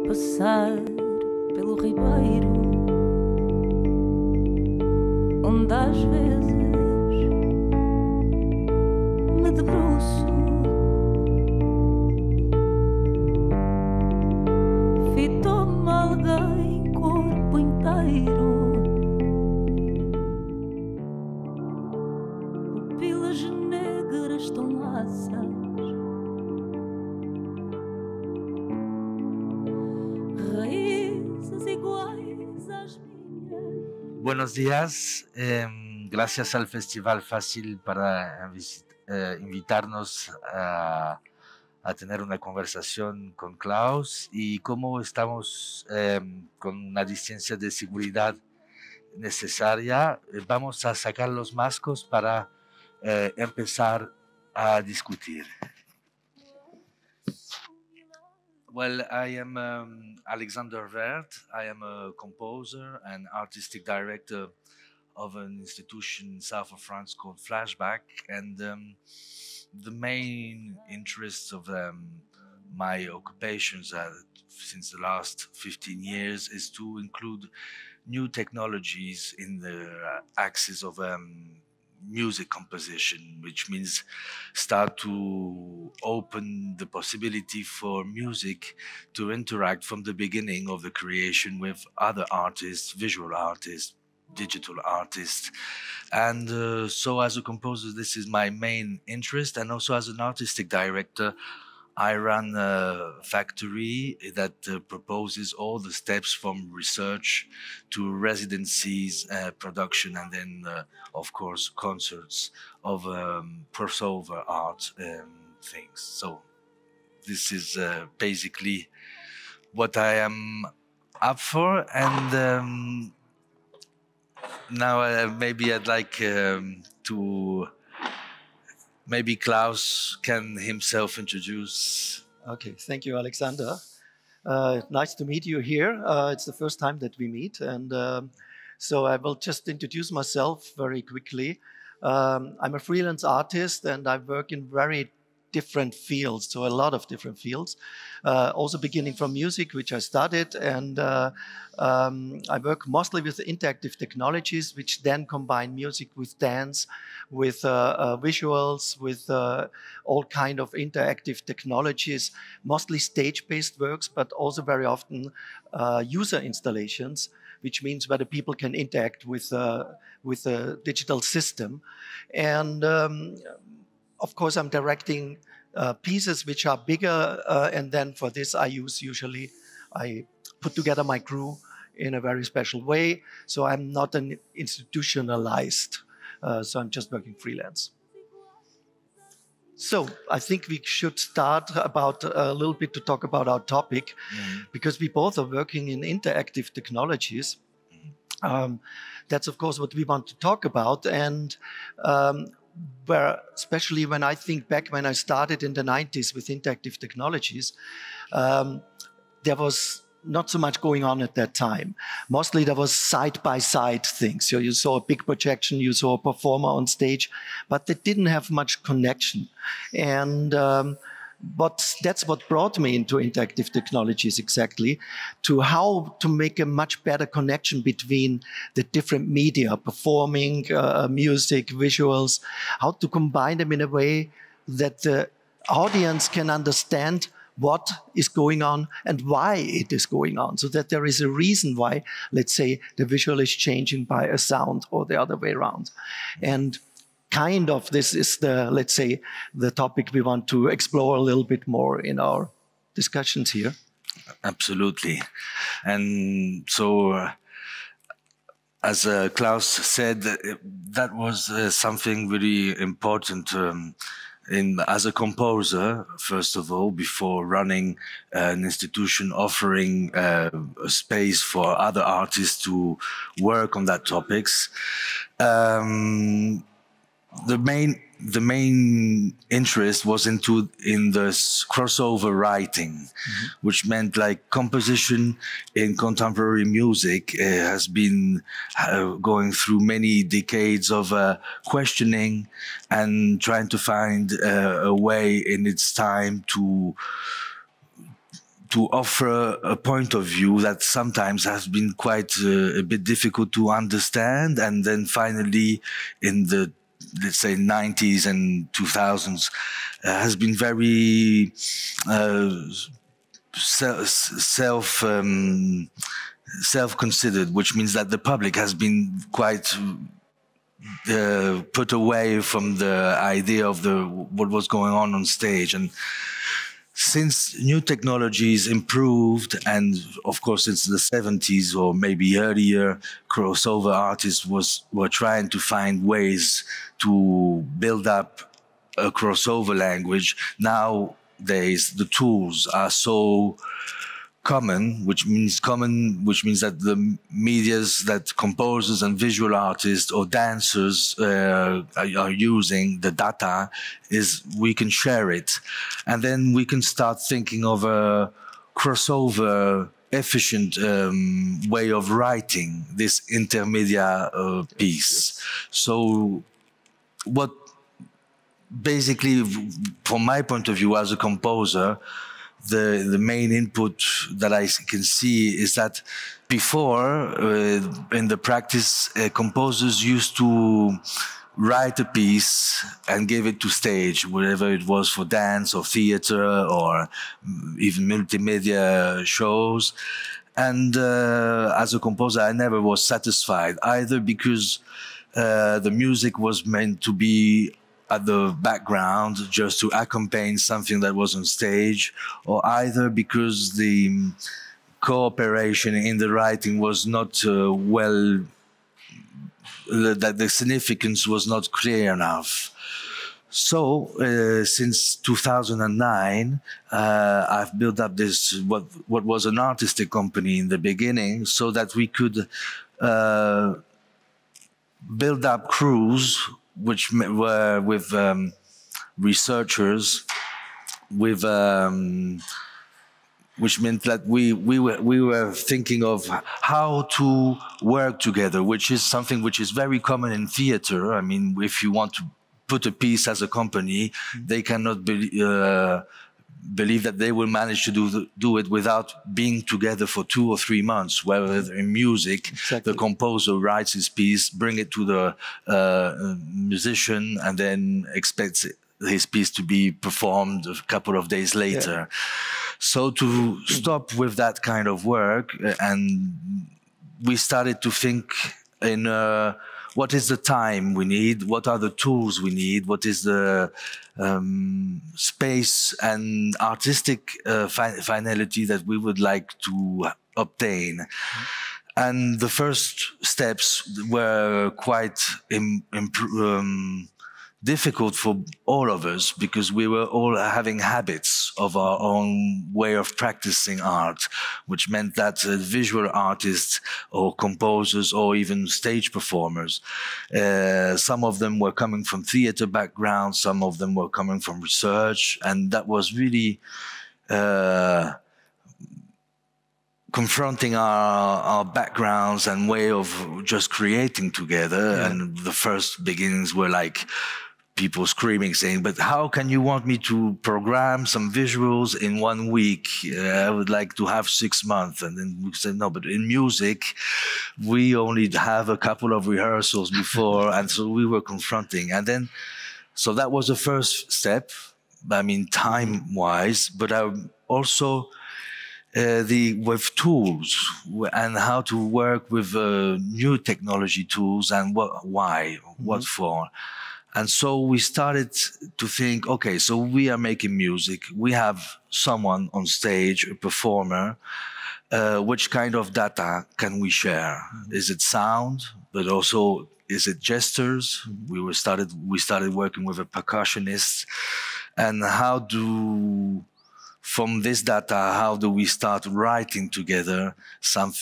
passar pelo ribeiro, onde às vezes me debruço. Fitou-me alguém corpo inteiro, pupilas negras tão laças, raízes iguais às minhas. Buenos días, gracias al Festival Fácil para invitarnos a tener una conversación con Klaus, y cómo estamos con una distancia de seguridad necesaria, vamos a sacar los mascos para empezar a discutir. Well, I am Alexander Vert. I am a composer and artistic director of an institution south of France called Flashback, and the main interests of my occupations since the last 15 years is to include new technologies in the axis of music composition, which means start to open the possibility for music to interact from the beginning of the creation with other artists, visual artists, digital artists. And so as a composer, this is my main interest, and also as an artistic director, I run a factory that proposes all the steps from research to residencies, production, and then, of course, concerts of crossover art things. So this is basically what I am up for. And now maybe I'd like to... Maybe Klaus can himself introduce. Okay, thank you, Alexander. Nice to meet you here. It's the first time that we meet, and so I will just introduce myself very quickly. I'm a freelance artist, and I work in very different fields, so a lot of different fields. Also beginning from music, which I studied, and I work mostly with interactive technologies, which then combine music with dance, with visuals, with all kind of interactive technologies, mostly stage-based works, but also very often user installations, which means where the people can interact with a digital system. And of course, I'm directing pieces which are bigger, and then for this I put together my crew in a very special way. So I'm not an institutionalized, so I'm just working freelance. So I think we should start about a little bit to talk about our topic, because we both are working in interactive technologies. That's of course what we want to talk about, and where, especially when I think back when I started in the 90s with interactive technologies, there was not so much going on at that time. Mostly there was side-by-side things. So you saw a big projection, you saw a performer on stage, but they didn't have much connection. And but that's what brought me into interactive technologies exactly, to how to make a much better connection between the different media, performing, music, visuals, how to combine them in a way that the audience can understand what is going on and why it is going on, so that there is a reason why, let's say, the visual is changing by a sound or the other way around. And kind of this is the, let's say, the topic we want to explore a little bit more in our discussions here. Absolutely. And so, as Klaus said, that was something really important as a composer, first of all, before running an institution offering a space for other artists to work on that topics. The main interest was in the crossover writing, which meant like composition in contemporary music has been going through many decades of questioning and trying to find a way in its time to to offer a point of view that sometimes has been quite a bit difficult to understand, and then finally in the, let's say, 90s and 2000s has been very self-considered, which means that the public has been quite put away from the idea of what was going on stage. And since new technologies improved, and of course since the 70s or maybe earlier, crossover artists were trying to find ways to build up a crossover language. Nowadays, the tools are so common, which means that the medias that composers and visual artists or dancers are using, the data, is we can share it. And then we can start thinking of a crossover, efficient way of writing this intermedia piece. So what basically, from my point of view as a composer, the main input that I can see is that before, in the practice, composers used to write a piece and give it to stage, whether it was for dance or theater or even multimedia shows. And as a composer, I never was satisfied, either because the music was meant to be at the background just to accompany something that was on stage, or either because the cooperation in the writing was not that the significance was not clear enough. So since 2009, I've built up this what was an artistic company in the beginning, so that we could build up crews which were with researchers, with which meant that we were thinking of how to work together, which is something which is very common in theater. I mean, if you want to put a piece as a company, they cannot believe that they will manage to do it without being together for 2 or 3 months. Whereas in music, exactly, the composer writes his piece, bring it to the musician, and then expects his piece to be performed a couple of days later. Yeah. So to stop with that kind of work, and we started to think in what is the time we need, what are the tools we need, what is the space and artistic finality that we would like to obtain. Mm-hmm. And the first steps were quite difficult for all of us, because we were all having habits of our own way of practicing art, which meant that visual artists or composers or even stage performers, some of them were coming from theater backgrounds, some of them were coming from research, and that was really confronting our backgrounds and way of just creating together. Yeah. And the first beginnings were like people screaming, saying, "But how can you want me to program some visuals in 1 week? I would like to have 6 months." And then we said, "No, but in music, we only have a couple of rehearsals before." And so we were confronting. And then, so that was the first step, I mean, time-wise, but also with tools and how to work with new technology tools and why, what for. And so we started to think, okay, so we are making music. We have someone on stage, a performer. Which kind of data can we share? Is it sound, but also is it gestures? We started working with a percussionist. And from this data, how do we start writing together some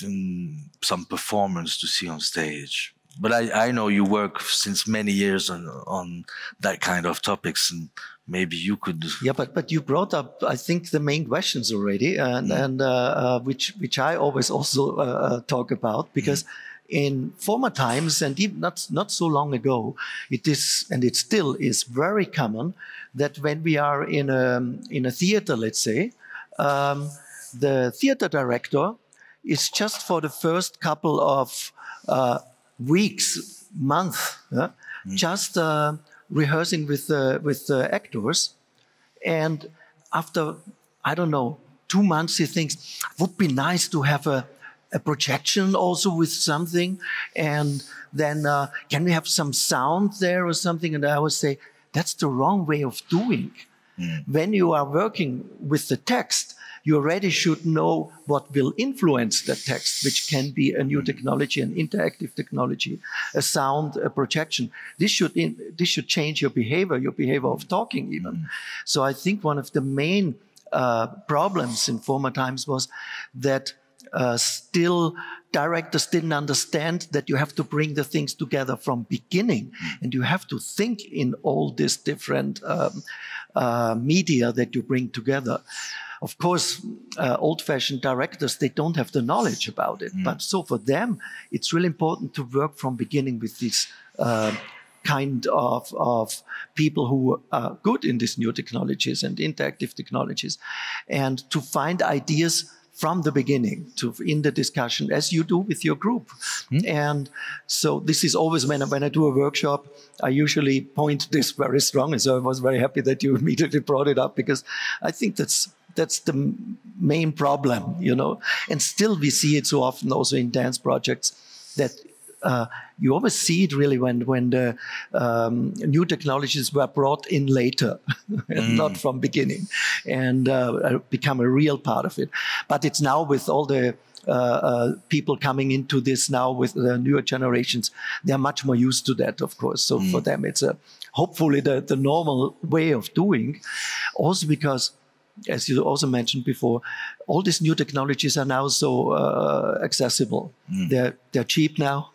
performance to see on stage? But I know you work since many years on that kind of topics, and maybe you could. Yeah, but you brought up, I think, the main questions already, and which I always also talk about, because in former times, and even not so long ago, it is, and it still is, very common that when we are in a theater, let's say, the theater director is just for the first couple of weeks, month, just rehearsing with the actors, and after, I don't know, 2 months, he thinks it would be nice to have a projection also with something, and then can we have some sound there or something? And I always say that's the wrong way of doing. When you are working with the text, you already should know what will influence the text, which can be a new technology, an interactive technology, a sound, a projection. This should change your behavior of talking even. So I think one of the main problems in former times was that still directors didn't understand that you have to bring the things together from beginning, and you have to think in all these different media that you bring together. Of course, old-fashioned directors, they don't have the knowledge about it. But so for them, it's really important to work from beginning with these kind of people who are good in these new technologies and interactive technologies, and to find ideas from the beginning in the discussion, as you do with your group. And so this is always when I do a workshop, I usually point this very strongly. So I was very happy that you immediately brought it up, because I think that's the main problem, you know. And still we see it so often also in dance projects that you always see it really when the new technologies were brought in later, and not from beginning, and become a real part of it. But it's now with all the people coming into this now with the newer generations, they're much more used to that, of course. So for them, it's hopefully the normal way of doing. Also because, as you also mentioned before, all these new technologies are now so accessible. They're cheap now.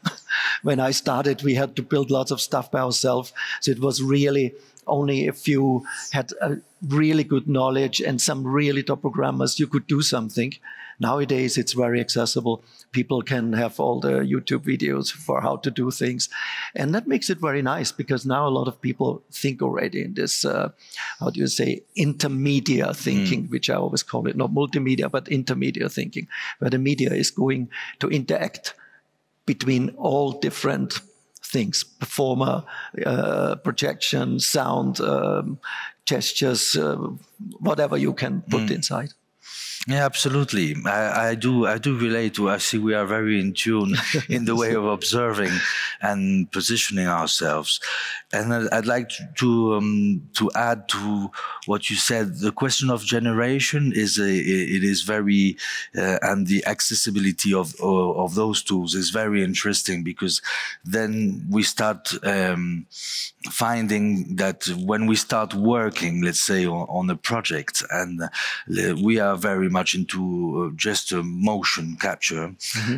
When I started, we had to build lots of stuff by ourselves. So it was really only if you had a really good knowledge and some really top programmers, you could do something. Nowadays, it's very accessible. People can have all the YouTube videos for how to do things. And that makes it very nice, because now a lot of people think already in this, how do you say, intermedia thinking, which I always call it, not multimedia, but intermedia thinking, where the media is going to interact between all different things: performer, projection, sound, gestures, whatever you can put inside. Yeah, absolutely. I do relate to. I see we are very in tune in the way of observing and positioning ourselves. And I'd like to add to what you said. The question of generation is very and the accessibility of those tools is very interesting, because then we start finding that when we start working, let's say on a project, and we are very much into just a motion capture,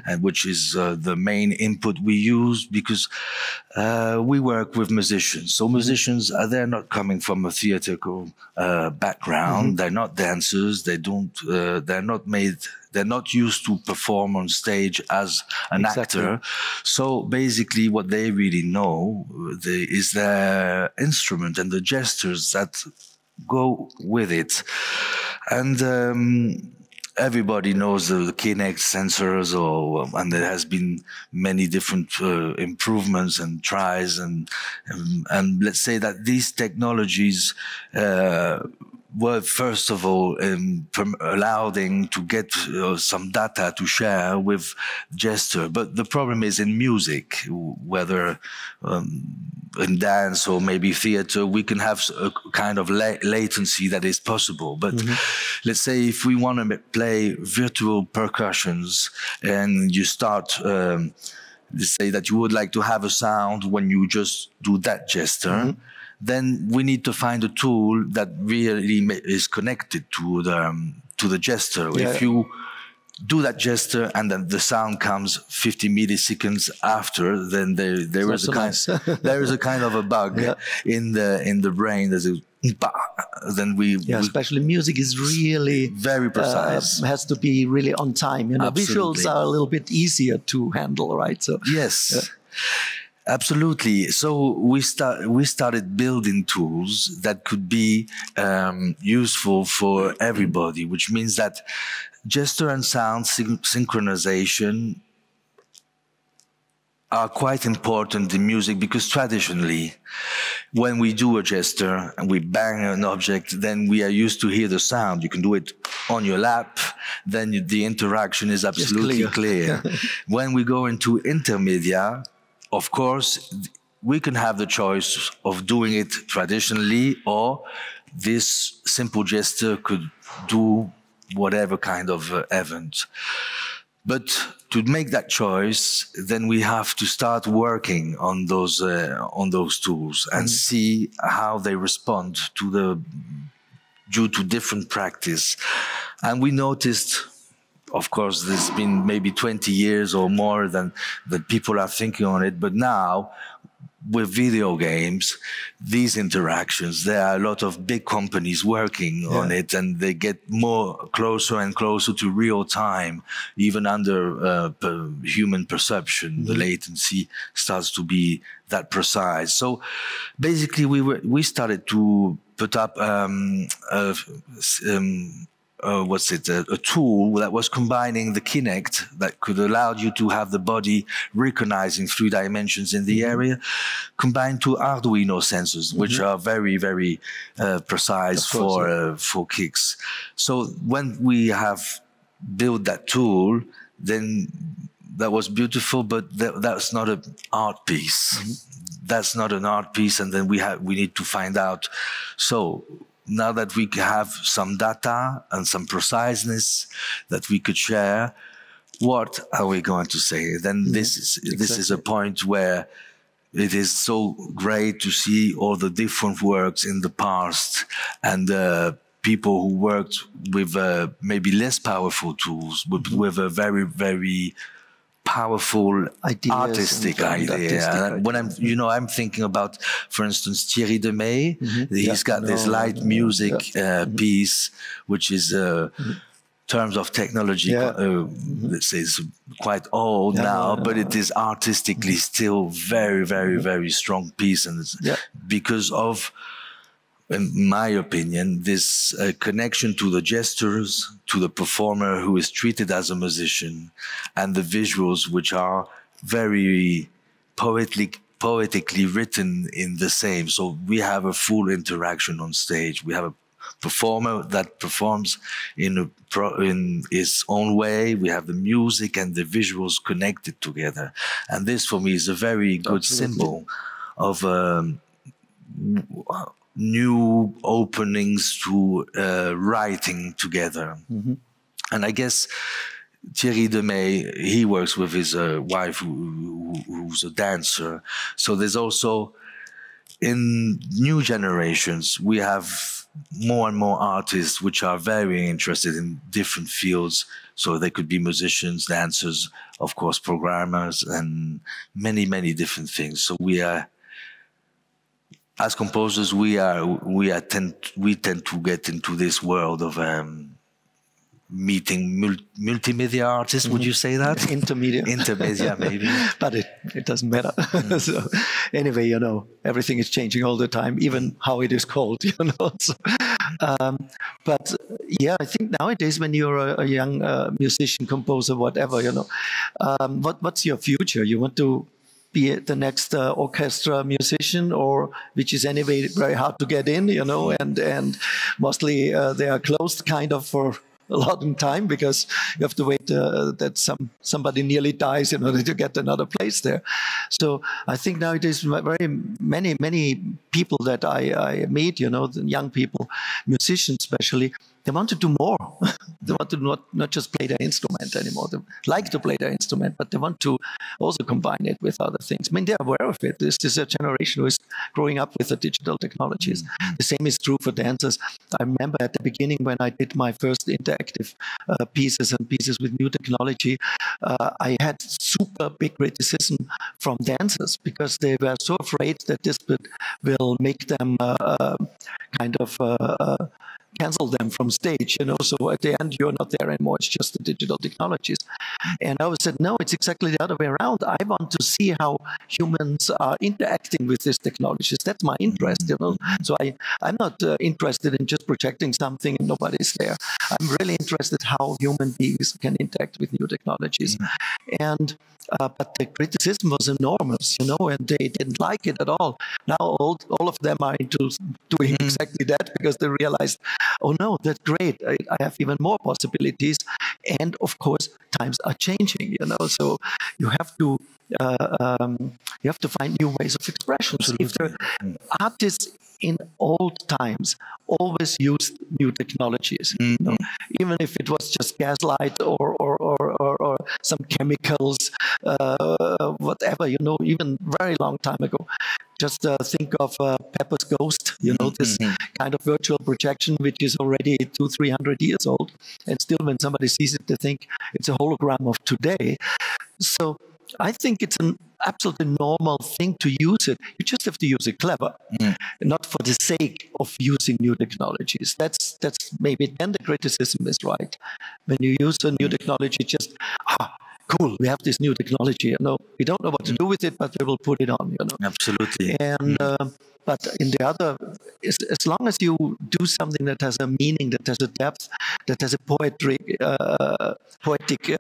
and which is the main input we use, because we work with musicians. So musicians, they're not coming from a theatrical background. They're not dancers. They're not used to perform on stage as an actor. So basically what they really know is their instrument and the gestures that go with it. And everybody knows the Kinect sensors, and there has been many different improvements and tries, and let's say that these technologies were first of all allowing to get some data to share with gesture. But the problem is in music, whether in dance or maybe theater, we can have a kind of latency that is possible. But let's say if we want to play virtual percussions, and you start, let's say that you would like to have a sound when you just do that gesture, then we need to find a tool that really is connected to the gesture. If you do that gesture and then the sound comes 50 milliseconds after, then there is a kind of a bug in the brain. There's a then especially music is really very precise. Has to be really on time. You know, visuals are a little bit easier to handle, right? So yes. Absolutely. So we started building tools that could be useful for everybody, which means that gesture and sound synchronization are quite important in music, because traditionally, when we do a gesture and we bang an object, then we are used to hear the sound. You can do it on your lap, then the interaction is absolutely clear. When we go into intermedia, of course, we can have the choice of doing it traditionally, or this simple gesture could do whatever kind of event. But to make that choice, then we have to start working on those tools and see how they respond to due to different practice. And we noticed, of course, there's been maybe 20 years or more that people are thinking on it, but now, with video games, these interactions, there are a lot of big companies working on it, and they get more closer and closer to real time, even under human perception. The latency starts to be that precise. So basically, we started to put up a tool that was combining the Kinect, that could allow you to have the body recognizing 3 dimensions in the area, combined to Arduino sensors, which are very, very precise for kicks. So when we have built that tool, then that was beautiful, but that's not an art piece. That's not an art piece, and then we need to find out. So now that we have some data and some preciseness that we could share, what are we going to say? Then this is a point where it is so great to see all the different works in the past, and people who worked with maybe less powerful tools, with a very, very powerful artistic idea. When I'm thinking about, for instance, Thierry Demey. He's got this light music piece, which is terms of technology, let's say, it's quite old now, but it is artistically still very, very, very strong piece, and it's because of, in my opinion, this connection to the gestures, to the performer who is treated as a musician, and the visuals, which are very poetically written in the same. So we have a full interaction on stage. We have a performer that performs in his own way. We have the music and the visuals connected together. And this, for me, is a very good symbol of new openings to writing together. And I guess Thierry Demey, he works with his wife who's a dancer. So there's also, in new generations, we have more and more artists which are very interested in different fields. So they could be musicians, dancers, of course, programmers, and many, many different things. So we are, as composers, we tend to get into this world of meeting multimedia artists. Would you say that? Intermedia, maybe. But it doesn't matter. So anyway, everything is changing all the time, even how it is called. So, but yeah, I think nowadays, when you're a young musician, composer, whatever, what's your future? You want to be the next orchestra musician, or which is anyway very hard to get in, and mostly they are closed kind of for a long time, because you have to wait that somebody nearly dies in order to get another place there. So I think nowadays very many people that I meet, the young people, musicians especially, they want to do more. They want to not just play their instrument anymore. They like to play their instrument, but they want to also combine it with other things. I mean, they're aware of it. This is a generation who is growing up with the digital technologies. The same is true for dancers. I remember at the beginning, when I did my first interactive pieces with new technology, I had super big criticism from dancers, because they were so afraid that this will make them kind of cancel them from stage, you know. So at the end, you're not there anymore. It's just the digital technologies. And I always said, no, it's exactly the other way around. I want to see how humans are interacting with these technologies. That's my interest, you know. So I'm not interested in just projecting something and nobody's there. I'm really interested how human beings can interact with new technologies. And but the criticism was enormous, you know, and they didn't like it at all. Now all of them are into doing exactly that because they realized, oh no, that's great. I have even more possibilities. And of course, times are changing, you know, so you have to find new ways of expression. So if the artists in old times always used new technologies, you know, even if it was just gaslight or some chemicals, whatever, you know, even very long time ago. Just think of Pepper's Ghost, you know, this kind of virtual projection, which is already 200-300 years old. And still when somebody sees it, they think it's a hologram of today. So I think it's an absolutely normal thing to use it. You just have to use it clever, not for the sake of using new technologies. That's maybe then the criticism is right. When you use a new technology, just, cool, we have this new technology. You know, we don't know what to do with it, but we will put it on, you know. Absolutely. And but in the other, as long as you do something that has a meaning, that has a depth, that has a poetic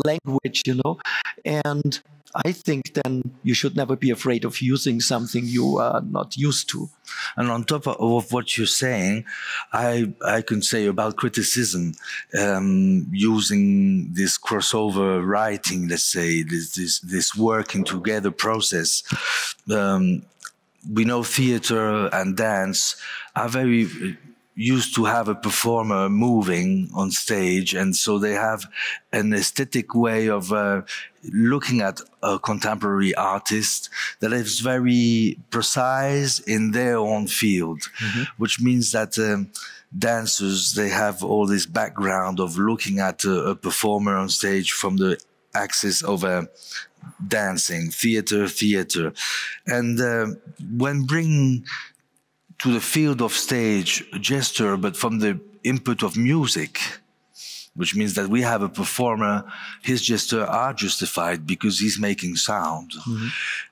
language, you know, and I think then you should never be afraid of using something you are not used to. And on top of what you're saying, I can say about criticism, using this crossover writing, let's say, this working together process. We know theater and dance are very used to have a performer moving on stage, and so they have an aesthetic way of looking at a contemporary artist that is very precise in their own field, which means that dancers, they have all this background of looking at a performer on stage from the axis of dancing, theater. And when bringing to the field of stage gesture, but from the input of music, which means that we have a performer, his gesture are justified because he's making sound.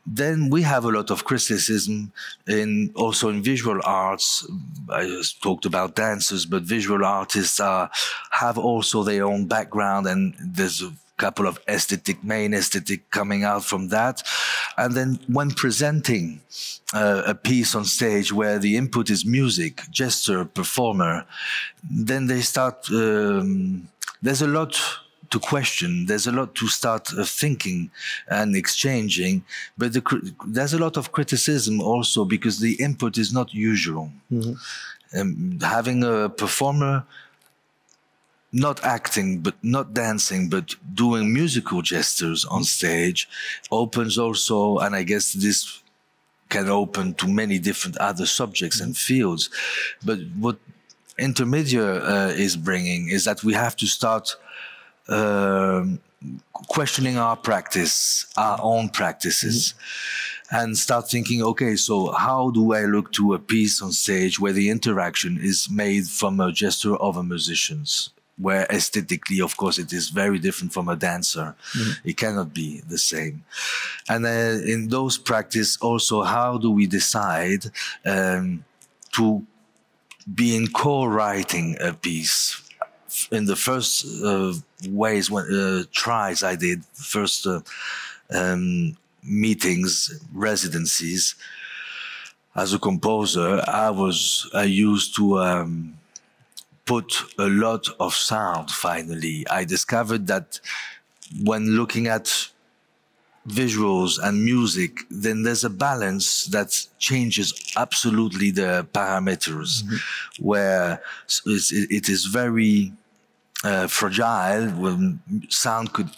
Then we have a lot of criticism also in visual arts. I just talked about dancers, but visual artists have also their own background, and there's a couple of main aesthetic coming out from that. And then when presenting a piece on stage where the input is music, gesture, performer, then they start, there's a lot to question, there's a lot to start thinking and exchanging, but there's a lot of criticism also because the input is not usual. Having a performer not acting, but not dancing, but doing musical gestures on stage opens also, and I guess this can open to many different other subjects and fields. But what Intermedia is bringing is that we have to start questioning our practice, our own practices, and start thinking, okay, so how do I look to a piece on stage where the interaction is made from a gesture of a musicians? Where aesthetically, of course, it is very different from a dancer. It cannot be the same. And in those practice also, how do we decide to be in co-writing a piece? In the first tries I did, first meetings, residencies, as a composer, I used to put a lot of sound. Finally, I discovered that when looking at visuals and music, then there's a balance that changes absolutely the parameters, where it is very fragile, when sound could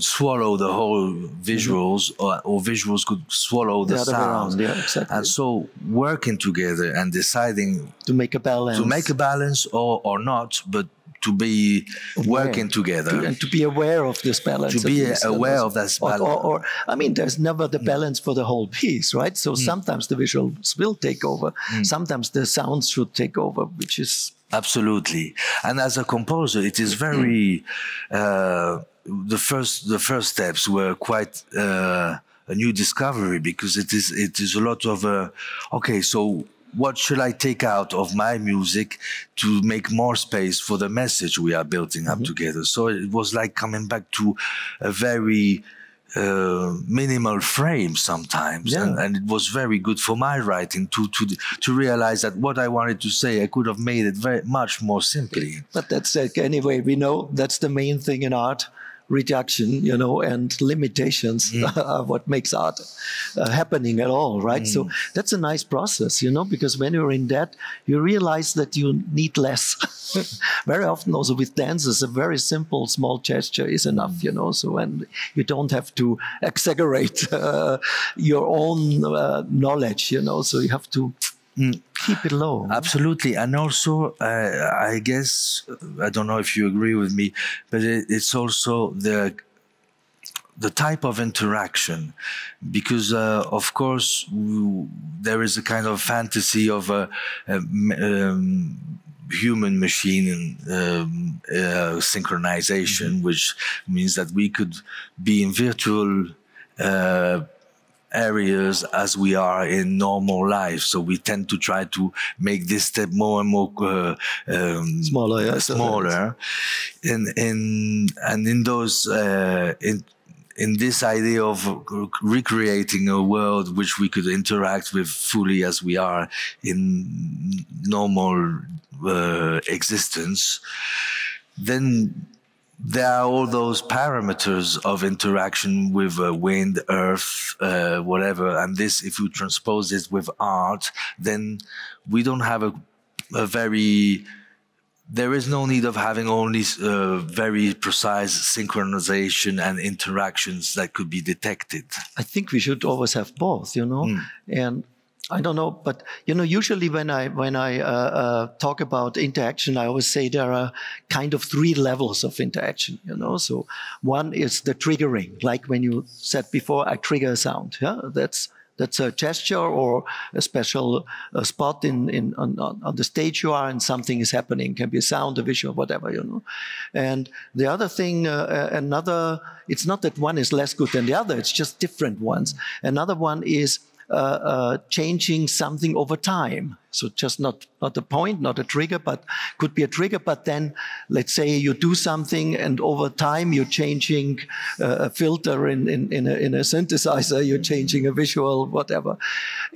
swallow the whole visuals, or visuals could swallow the sound. Yeah, exactly. And so working together and deciding to make a balance, or not, but be working together. And to be aware of this balance. To be aware of this balance. Or, I mean, there's never the balance for the whole piece, right? So sometimes the visuals will take over. Sometimes the sounds should take over, which is... Absolutely. And as a composer, it is very... the first steps were quite a new discovery, because it is a lot of, okay, so what should I take out of my music to make more space for the message we are building up together? So it was like coming back to a very minimal frame sometimes. And it was very good for my writing to realize that what I wanted to say, I could have made it very much more simply. But that's anyway, we know that's the main thing in art. Reduction, you know, and limitations are what makes art happening at all, right? So that's a nice process, you know, because when you're in that, you realize that you need less. Very often also with dances, a very simple, small gesture is enough, you know, so, and you don't have to exaggerate your own knowledge, you know, so you have to keep it low. Absolutely. And also, I guess, I don't know if you agree with me, but it's also the type of interaction, because of course there is a kind of fantasy of a human machine synchronization, which means that we could be in virtual areas as we are in normal life. So we tend to try to make this step more and more smaller. And in those in this idea of recreating a world which we could interact with fully as we are in normal existence, then there are all those parameters of interaction with wind, earth, whatever. And this, if you transpose it with art, then we don't have a very... There is no need of having only very precise synchronization and interactions that could be detected. I think we should always have both, you know, and I don't know, but you know, usually when I talk about interaction, I always say there are kind of 3 levels of interaction. You know, so one is the triggering, like when you said before, I trigger a sound. Yeah, that's a gesture or a special spot on the stage you are, and something is happening. It can be a sound, a visual, whatever, you know. And the other thing, it's not that one is less good than the other. It's just different ones. Another one is changing something over time. So just not a point, not a trigger, but could be a trigger. But then, let's say you do something, and over time you're changing a filter in a synthesizer. You're changing a visual, whatever.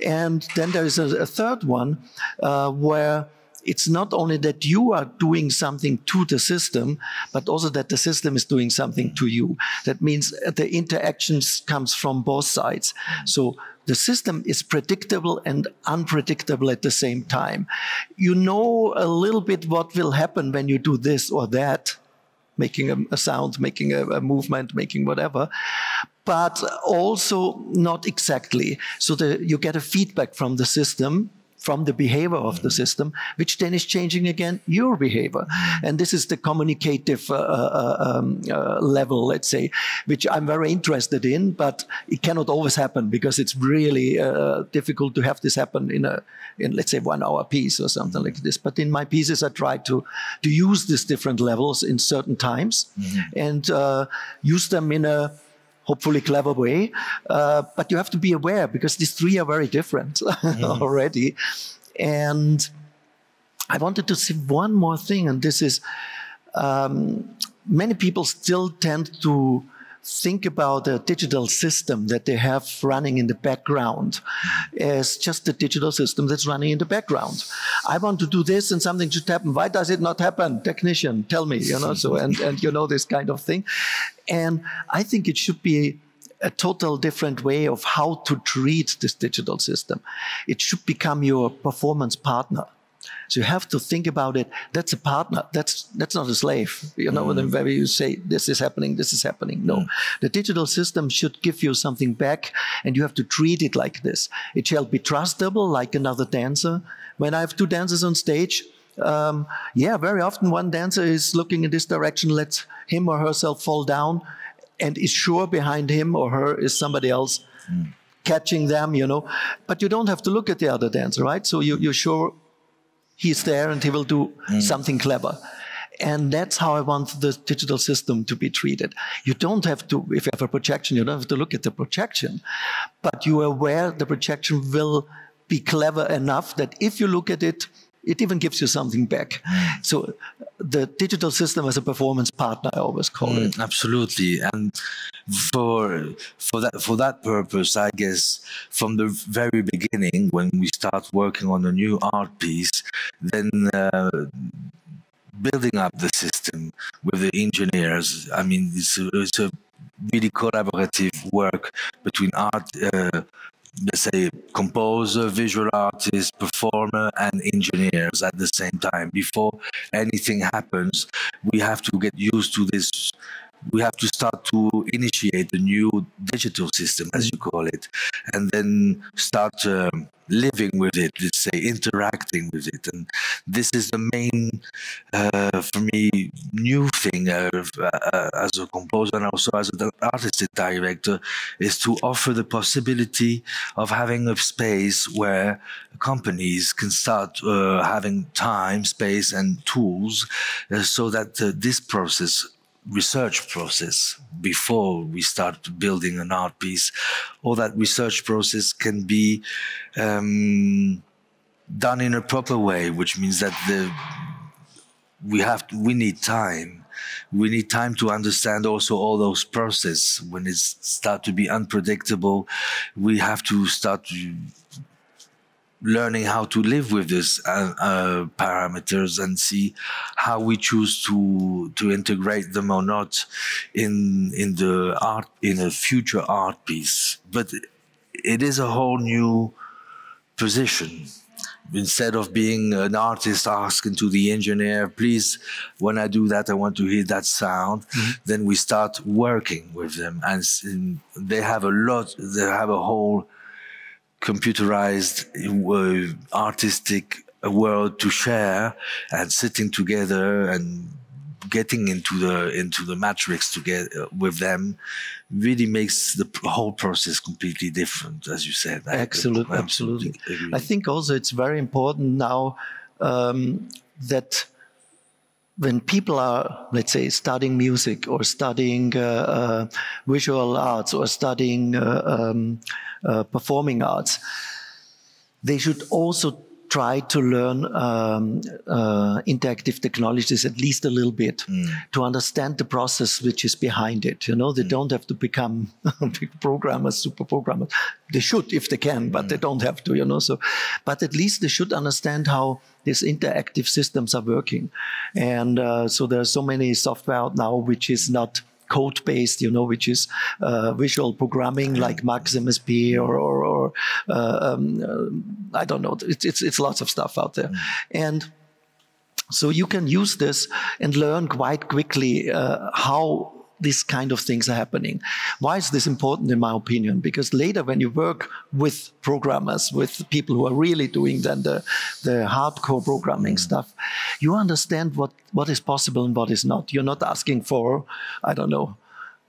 And then there is a third one where it's not only that you are doing something to the system, but also that the system is doing something to you. That means the interactions comes from both sides. So the system is predictable and unpredictable at the same time. You know a little bit what will happen when you do this or that, making a sound, making a movement, making whatever, but also not exactly. So you get a feedback from the system, from the behavior of the system, which then is changing again your behavior. And this is the communicative level, let's say, which I'm very interested in, but it cannot always happen because it's really difficult to have this happen in let's say 1 hour piece or something like this. But in my pieces, I try to use these different levels in certain times and use them in a hopefully clever way, but you have to be aware because these 3 are very different already. And I wanted to say one more thing, and this is many people still tend to think about a digital system that they have running in the background as just a digital system that's running in the background. I want to do this and something should happen. Why does it not happen? Technician, tell me, you know, so, and you know, this kind of thing. And I think it should be a total different way of how to treat this digital system. It should become your performance partner. So you have to think about it. That's a partner. That's not a slave. You know, whenever you say this is happening, this is happening. No, the digital system should give you something back, and you have to treat it like this. It shall be trustable, like another dancer. When I have 2 dancers on stage, yeah, very often one dancer is looking in this direction, lets him or herself fall down, and is sure behind him or her is somebody else catching them, you know. But you don't have to look at the other dancer, right? So you're sure he's there and he will do something clever. And that's how I want the digital system to be treated. You don't have to, if you have a projection, you don't have to look at the projection, but you are aware the projection will be clever enough that if you look at it, it even gives you something back. So the digital system as a performance partner, I always call it. Absolutely. And for that purpose, I guess, from the very beginning, when we start working on a new art piece, then building up the system with the engineers, I mean, it's a really collaborative work between art, let's say, composer, visual artist, performer, and engineers at the same time. Before anything happens, we have to get used to this. We have to start to initiate the new digital system, as you call it, and then start living with it, let's say, interacting with it. And this is the main, for me, new thing as a composer and also as an artistic director, is to offer the possibility of having a space where companies can start having time, space, and tools so that this research process before we start building an art piece, all that research process can be done in a proper way, which means that we need time. We need time to understand also all those processes. When it start to be unpredictable, we have to start learning how to live with these parameters and see how we choose to integrate them or not in a future art piece. But it is a whole new position. Instead of being an artist asking to the engineer, please, when I do that, I want to hear that sound. Then we start working with them, and they have a whole computerized artistic world to share, and sitting together and getting into the matrix together with them really makes the whole process completely different, as you said. Absolutely. I think also it's very important now that when people are, let's say, studying music or studying visual arts or studying performing arts, they should also try to learn interactive technologies at least a little bit to understand the process which is behind it. You know, they don't have to become big programmers, super programmers. They should if they can, but they don't have to, you know. So, but at least they should understand how these interactive systems are working. And so there are so many software out now which is not code-based, you know, which is visual programming like Max MSP or I don't know. It's lots of stuff out there. And so you can use this and learn quite quickly how these kind of things are happening. Why is this important, in my opinion? Because later when you work with programmers, with people who are really doing then the hardcore programming stuff, you understand what is possible and what is not. You're not asking for, I don't know,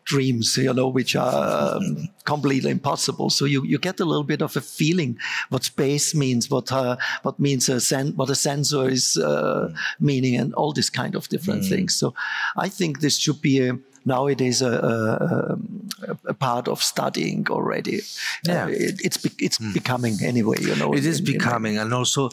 dreams, you know, which are completely impossible. So you get a little bit of a feeling what space means, what means what a sensor is meaning, and all this kind of different things. So I think this should be nowadays a part of studying already. Yeah, it's becoming anyway. You know, it is becoming, and also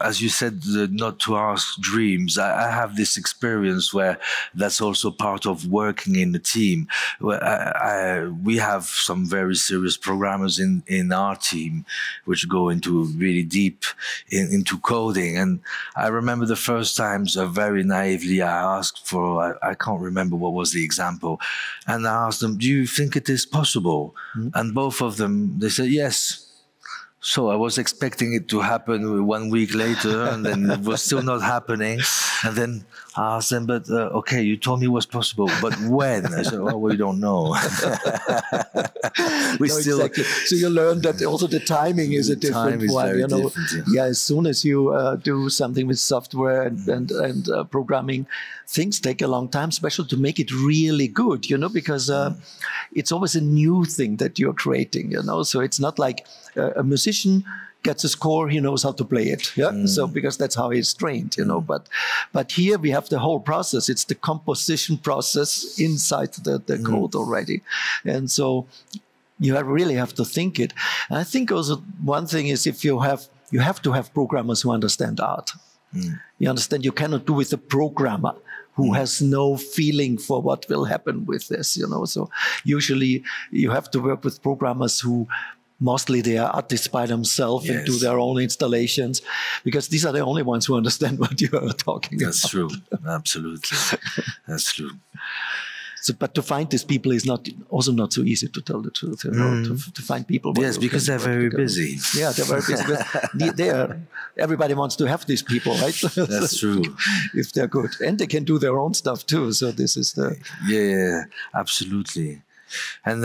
as you said, not to ask dreams. I have this experience where that's also part of working in the team. Where we have some very serious programmers in our team, which go into really deep into coding. And I remember the first times, very naively, I asked for, I can't remember what was the example, and I asked them, do you think it is possible? And both of them, they said yes. So I was expecting it to happen 1 week later, and then it was still not happening. And then I asked them, but okay, you told me it was possible, but when? I said, well, we don't know. Exactly. So you learned that also the timing is a different one. You know, yeah. As soon as you do something with software and programming, things take a long time, especially to make it really good. You know, because it's always a new thing that you're creating. You know, so it's not like a musician gets a score, he knows how to play it. Yeah. So because that's how he's trained, you know. But here we have the whole process. It's the composition process inside the code already. And so you really have to think it. And I think also one thing is if you have to have programmers who understand art. You understand you cannot do with a programmer who has no feeling for what will happen with this, you know. So usually you have to work with programmers who mostly they are artists by themselves and do their own installations, because these are the only ones who understand what you are talking about. That's true. Absolutely. That's true. So, but to find these people is also not so easy, to tell the truth. You know, to find people. Yes, because they're very busy. Yeah, they're very busy. Everybody wants to have these people, right? That's true. If they're good, and they can do their own stuff too. So this is the absolutely. And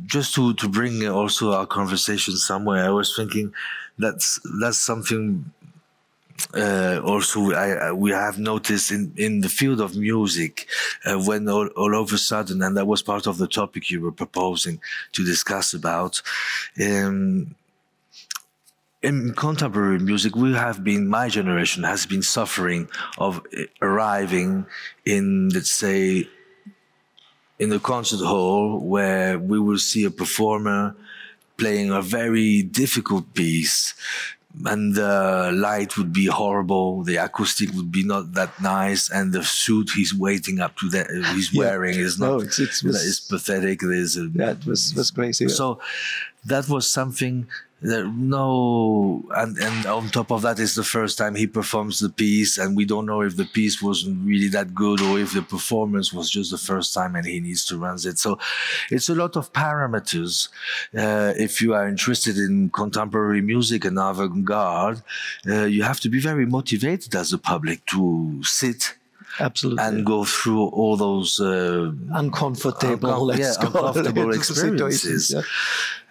just to bring also our conversation somewhere, I was thinking that's something also we have noticed in the field of music when all of a sudden, and that was part of the topic you were proposing to discuss about, in contemporary music, my generation has been suffering of arriving in, let's say, in a concert hall where we will see a performer playing a very difficult piece, and the light would be horrible, the acoustic would be not that nice, and the suit he's waiting up to that he's wearing is not. No, it's pathetic. It was crazy. So that was something. And on top of that, it's the first time he performs the piece, and we don't know if the piece wasn't really that good or if the performance was just the first time and he needs to run it. So it's a lot of parameters. If you are interested in contemporary music and avant-garde, you have to be very motivated as a public to sit and go through all those uncomfortable experiences.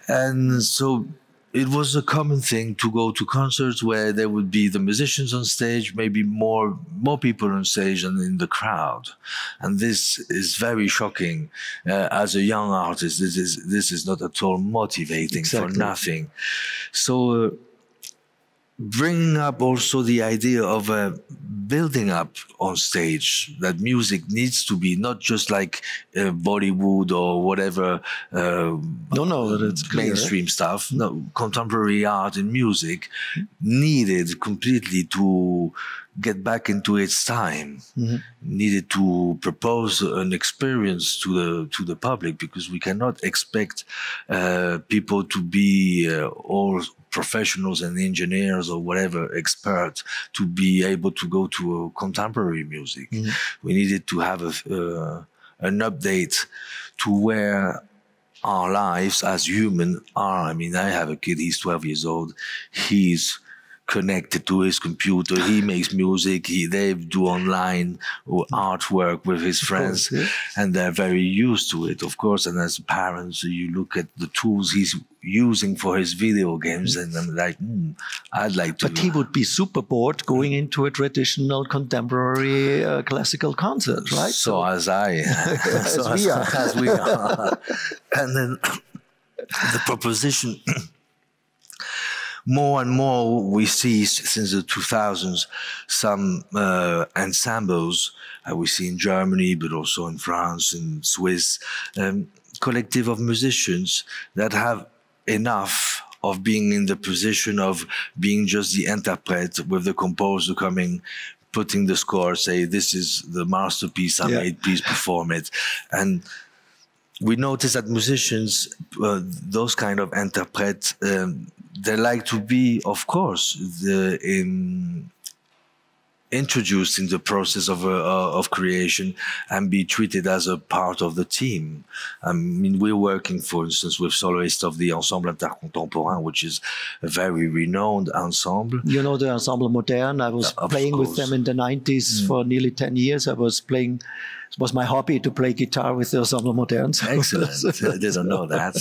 And so it was a common thing to go to concerts where there would be the musicians on stage, maybe more people on stage than in the crowd. And this is very shocking. As a young artist, this is not at all motivating for nothing. So bringing up also the idea of building up on stage, that music needs to be not just like Bollywood or whatever that's mainstream stuff. No, contemporary art and music needed completely to get back into its time, needed to propose an experience to the public, because we cannot expect people to be all professionals and engineers or whatever experts to be able to go to contemporary music. We needed to have an update to where our lives as human are. I mean, I have a kid, he's 12 years old. He's connected to his computer. He makes music. They do online or artwork with his friends, and they're very used to it, of course. And as parents, you look at the tools he's using for his video games, and I'm like, I'd like to. But he would be super bored going into a traditional contemporary classical concert, right? So as I, as we are. And then the proposition. More and more we see since the 2000s some ensembles we see in Germany, but also in France and Swiss, collective of musicians that have enough of being in the position of being just the interpret, with the composer coming, putting the score, say, this is the masterpiece I made, please perform it. And we notice that musicians, those kind of interprets, they like to be, of course, in introduced in the process of creation and be treated as a part of the team. I mean, we're working, for instance, with soloists of the Ensemble Contemporain, which is a very renowned ensemble. You know the Ensemble Modern. I was playing with them in the 90s for nearly 10 years. I was playing. It was my hobby to play guitar with the Ensemble Modern. Excellent. I didn't know that.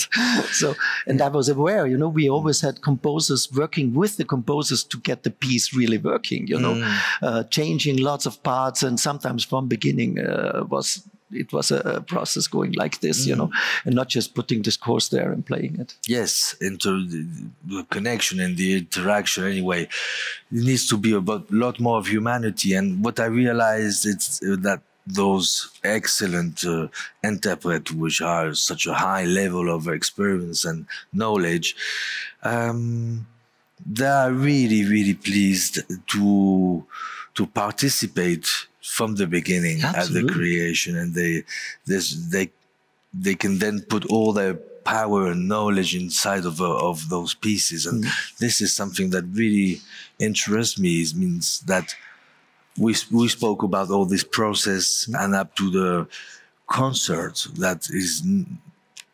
So, and I was aware, you know, we always had composers working with the composers to get the piece really working, you know, changing lots of parts, and sometimes from beginning it was a process going like this, you know, and not just putting this course there and playing it. Yes, into the connection and the interaction anyway. It needs to be about a lot more of humanity. And what I realized is that those excellent interprets, which are such a high level of experience and knowledge, they are really, really pleased to participate from the beginning at the creation, and they can then put all their power and knowledge inside of those pieces, and this is something that really interests me. It means that we spoke about all this process and up to the concert that is,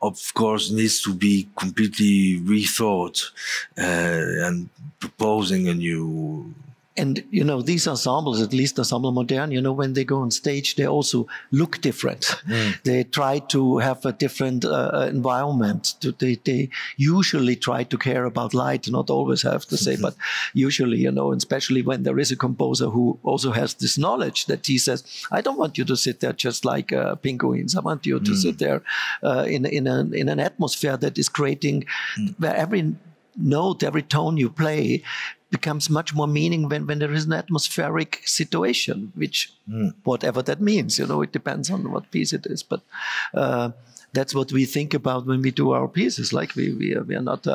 of course, needs to be completely rethought and proposing a new. And, you know, these ensembles, at least Ensemble Modern, you know, when they go on stage, they also look different. They try to have a different environment. They usually try to care about light, not always, I have to say, but usually, you know, and especially when there is a composer who also has this knowledge that he says, I don't want you to sit there just like penguins. I want you to sit there in an atmosphere that is creating, where every note, every tone you play becomes much more meaning when there is an atmospheric situation, which whatever that means, you know, it depends on what piece it is. But that's what we think about when we do our pieces. Like we are not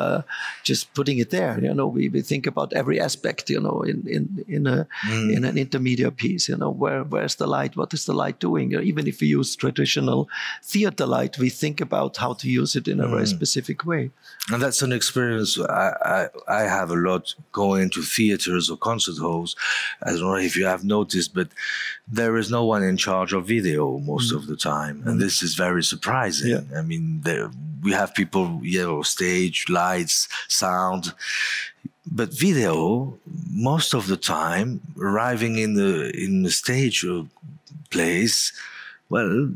just putting it there, you know. We think about every aspect, you know, in an intermediate piece. You know, where's the light? What is the light doing? You know, even if we use traditional theater light, we think about how to use it in a very specific way. And that's an experience I have a lot going to theaters or concert halls. I don't know if you have noticed, but there is no one in charge of video most of the time, and this is very surprising. Yeah. I mean, we have people, you know, stage, lights, sound, but video, most of the time, arriving in the stage place, well,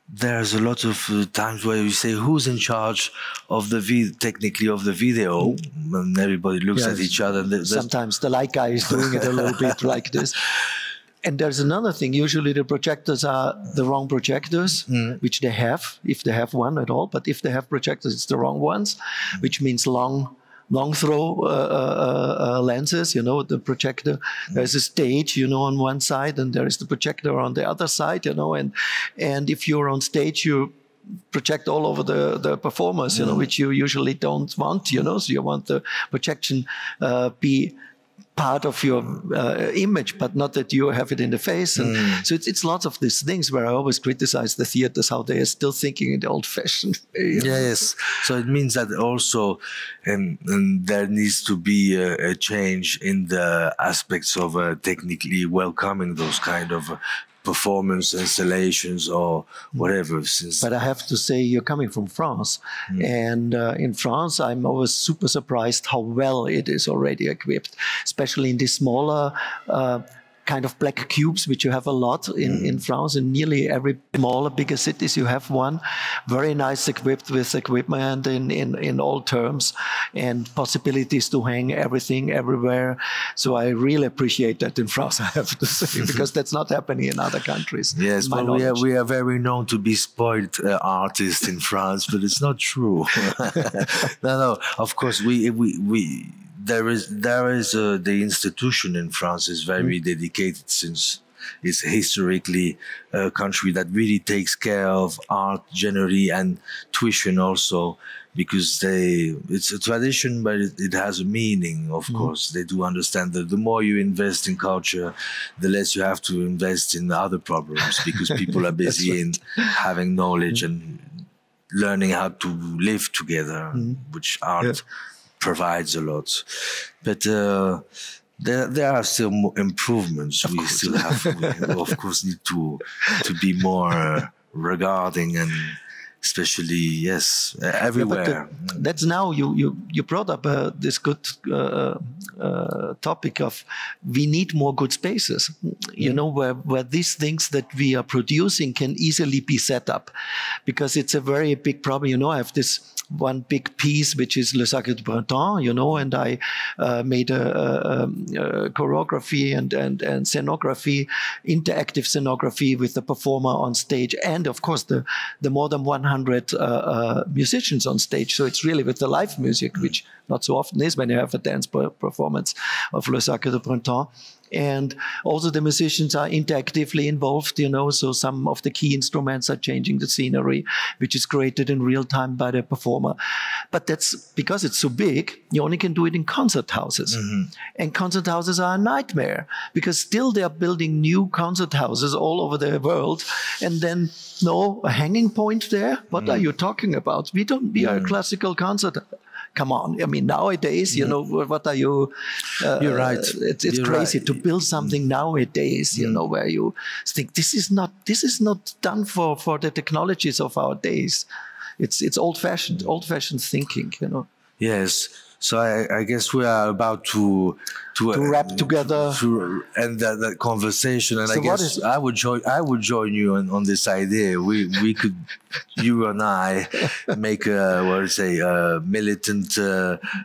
there's a lot of times where you say, who's in charge of technically of the video? And everybody looks at each other. Sometimes the light guy is doing it a little bit like this. And there's another thing. Usually the projectors are the wrong projectors, which they have, if they have one at all. But if they have projectors, it's the wrong ones, which means long throw lenses, you know, the projector. There's a stage, you know, on one side, and there is the projector on the other side, you know. And if you're on stage, you project all over the performers, you know, which you usually don't want, you know. So you want the projection be part of your image, but not that you have it in the face. And so it's lots of these things where I always criticize the theaters, how they are still thinking in the old-fashioned way. Yes, so it means that also and there needs to be a change in the aspects of technically welcoming those kind of performance installations or whatever. But I have to say, you're coming from France, and in France I'm always super surprised how well it is already equipped, especially in these smaller kind of black cubes, which you have a lot in France. In nearly every smaller, bigger cities, you have one. Very nice equipped with equipment in all terms and possibilities to hang everything everywhere. So I really appreciate that in France, I have to say, because that's not happening in other countries. Yes, but we are very known to be spoiled artists in France, but it's not true. No, of course, there is the institution in France is very dedicated, since it's historically a country that really takes care of art generally and tuition also, because it's a tradition, but it has a meaning, of course. They do understand that the more you invest in culture, the less you have to invest in other problems, because people are busy in having knowledge and learning how to live together, which art provides a lot. But There are still more improvements. Of We course. still have, we of course, need to be more regarding, and especially, yes, everywhere. That's now you brought up this good topic of we need more good spaces, you know, where these things that we are producing can easily be set up, because it's a very big problem. You know, I have this one big piece, which is Le Sacre du Printemps, you know, and I made a choreography and scenography, interactive scenography with the performer on stage, and of course the more than 100 musicians on stage. So it's really with the live music, which not so often is when you have a dance performance of Le Sacre du Printemps. And also the musicians are interactively involved, you know, so some of the key instruments are changing the scenery, which is created in real time by the performer. But that's because it's so big, you only can do it in concert houses. And concert houses are a nightmare, because still they are building new concert houses all over the world. And then, no, a hanging point there? What are you talking about? We are a classical concert. Come on. I mean, nowadays, you know, what are you? You're right. It's You're crazy right. to build something nowadays, you know, where you think this is not done for the technologies of our days. It's old fashioned thinking, you know. Yes. So I guess we are about to wrap together, to end that conversation, and So I what guess is- I would join you on this idea. We could, you and I, make a militant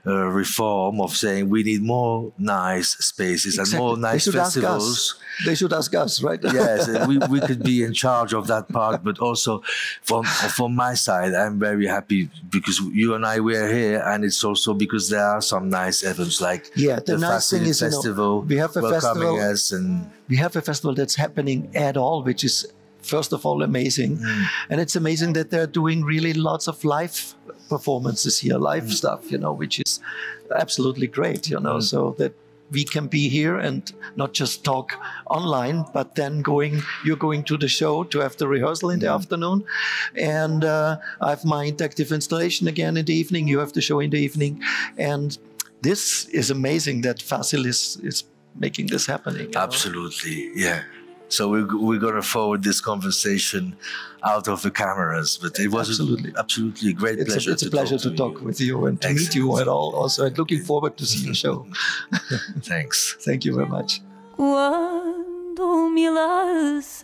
reform of saying we need more nice spaces and more Exactly. They nice should ask us. festivals. They should ask us, right? Yes, we could be in charge of that part, but also from my side, I'm very happy because you and I were here, and it's also because there are some nice events like The nice thing is, festival. you know, we have a welcoming festival. us, and We have a festival that's happening at all, which is first of all amazing, and it's amazing that they're doing really lots of live performances here, live stuff, you know, which is absolutely great, you know, so that we can be here and not just talk online, but then you're going to the show to have the rehearsal in the afternoon. And I have my interactive installation again in the evening. You have the show in the evening. And this is amazing that Fasil is making this happening. You know? absolutely, yeah. So we're going to forward this conversation out of the cameras, but it was absolutely a great pleasure. It's a pleasure to talk with you and to meet you at all. Also, and looking forward to see the show. Thanks. Thank you very much. Quando me laças